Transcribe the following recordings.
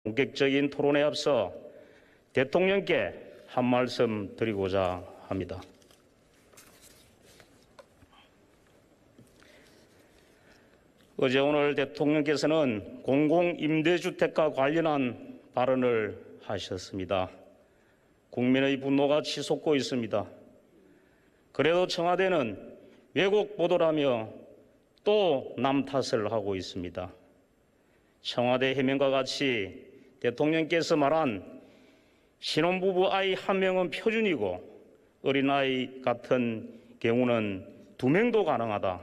본격적인 토론에 앞서 대통령께 한 말씀 드리고자 합니다. 어제 오늘 대통령께서는 공공임대주택과 관련한 발언을 하셨습니다. 국민의 분노가 치솟고 있습니다. 그래도 청와대는 왜곡 보도라며 또 남 탓을 하고 있습니다. 청와대 해명과 같이 대통령께서 말한 신혼부부 아이 한 명은 표준이고 어린아이 같은 경우는 2명도 가능하다.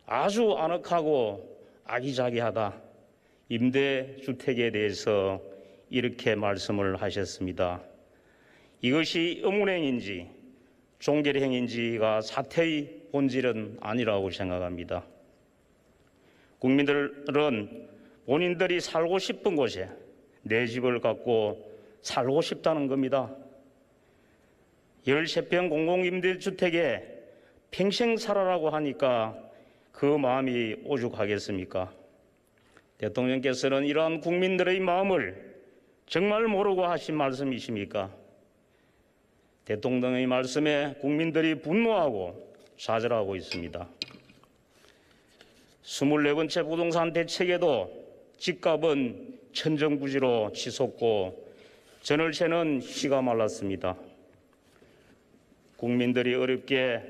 아주 아늑하고 아기자기하다. 임대주택에 대해서 이렇게 말씀을 하셨습니다. 이것이 의문행인지 종결행인지가 사태의 본질은 아니라고 생각합니다. 국민들은 본인들이 살고 싶은 곳에 내 집을 갖고 살고 싶다는 겁니다. 13평 공공임대주택에 평생 살아라고 하니까 그 마음이 오죽하겠습니까? 대통령께서는 이러한 국민들의 마음을 정말 모르고 하신 말씀이십니까? 대통령의 말씀에 국민들이 분노하고 좌절하고 있습니다. 24번째 부동산 대책에도 집값은 천정부지로 치솟고 전월세는 씨가 말랐습니다. 국민들이 어렵게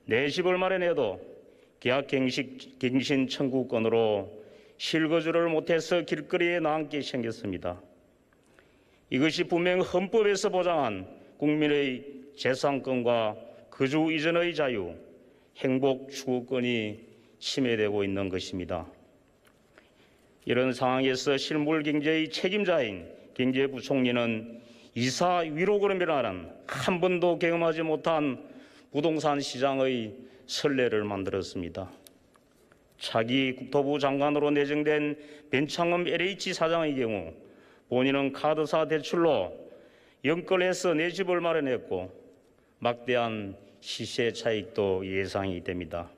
내 집을 마련해도 계약갱신 청구권으로 실거주를 못해서 길거리에 나앉게 생겼습니다. 이것이 분명 헌법에서 보장한 국민의 재산권과 거주 이전의 자유, 행복 추구권이 침해되고 있는 것입니다. 이런 상황에서 실물 경제의 책임자인 경제부총리는 이사 위로그램이라는 한 번도 경험하지 못한 부동산 시장의 선례를 만들었습니다. 차기 국토부 장관으로 내정된 변창흠 LH 사장의 경우 본인은 카드사 대출로 연끌해서 내 집을 마련했고 막대한 시세 차익도 예상이 됩니다.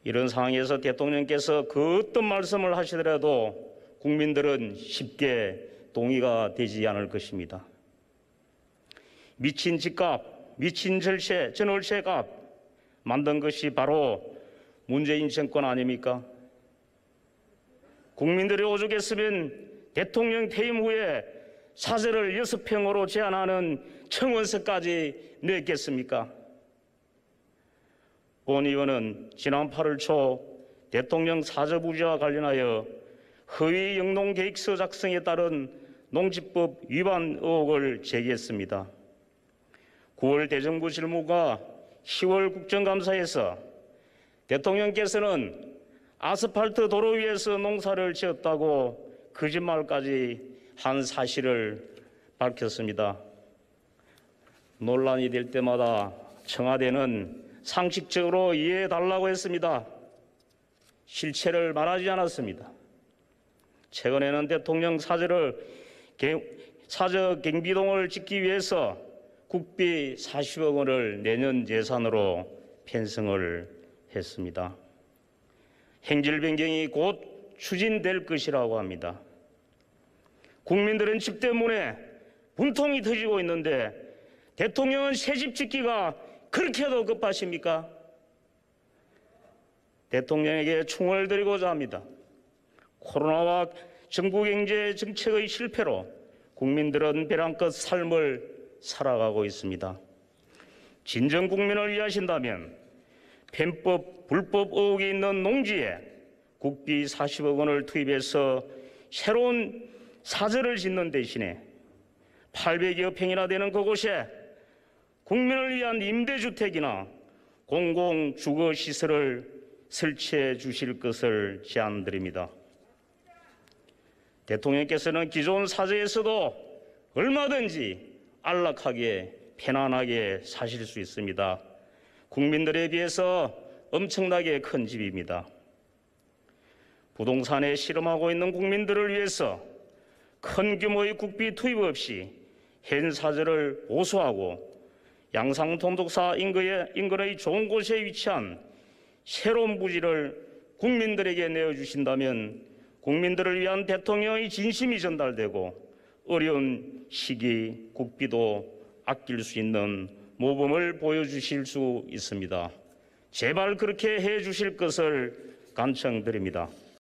이런 상황에서 대통령께서 그 어떤 말씀을 하시더라도 국민들은 쉽게 동의가 되지 않을 것입니다. 미친 집값, 미친 전월세값 만든 것이 바로 문재인 정권 아닙니까? 국민들이 오죽했으면 대통령 퇴임 후에 사저를 6평으로 제한하는 청원서까지 냈겠습니까? 본 의원은 지난 8월 초 대통령 사저부지와 관련하여 허위 영농계획서 작성에 따른 농지법 위반 의혹을 제기했습니다. 9월 대정부 질문과 10월 국정감사에서 대통령께서는 아스팔트 도로 위에서 농사를 지었다고 거짓말까지 한 사실을 밝혔습니다. 논란이 될 때마다 청와대는 상식적으로 이해해달라고 했습니다. 실체를 말하지 않았습니다. 최근에는 대통령 사저 경비동을 짓기 위해서 국비 40억 원을 내년 예산으로 편성을 했습니다. 행질 변경이 곧 추진될 것이라고 합니다. 국민들은 집 때문에 분통이 터지고 있는데 대통령은 새 집 짓기가 그렇게도 급하십니까? 대통령에게 충을 드리고자 합니다. 코로나와 정부 경제 정책의 실패로 국민들은 벼랑끝 삶을 살아가고 있습니다. 진정 국민을 위하신다면 편법, 불법 의혹이 있는 농지에 국비 40억 원을 투입해서 새로운 사저를 짓는 대신에 800여 평이나 되는 그곳에 국민을 위한 임대주택이나 공공주거시설을 설치해 주실 것을 제안드립니다. 대통령께서는 기존 사저에서도 얼마든지 안락하게 편안하게 사실 수 있습니다. 국민들에 비해서 엄청나게 큰 집입니다. 부동산에 실험하고 있는 국민들을 위해서 큰 규모의 국비 투입 없이 현 사저를 보수하고 양상통독사 인근의 좋은 곳에 위치한 새로운 부지를 국민들에게 내어주신다면 국민들을 위한 대통령의 진심이 전달되고 어려운 시기 국비도 아낄 수 있는 모범을 보여주실 수 있습니다. 제발 그렇게 해 주실 것을 간청드립니다.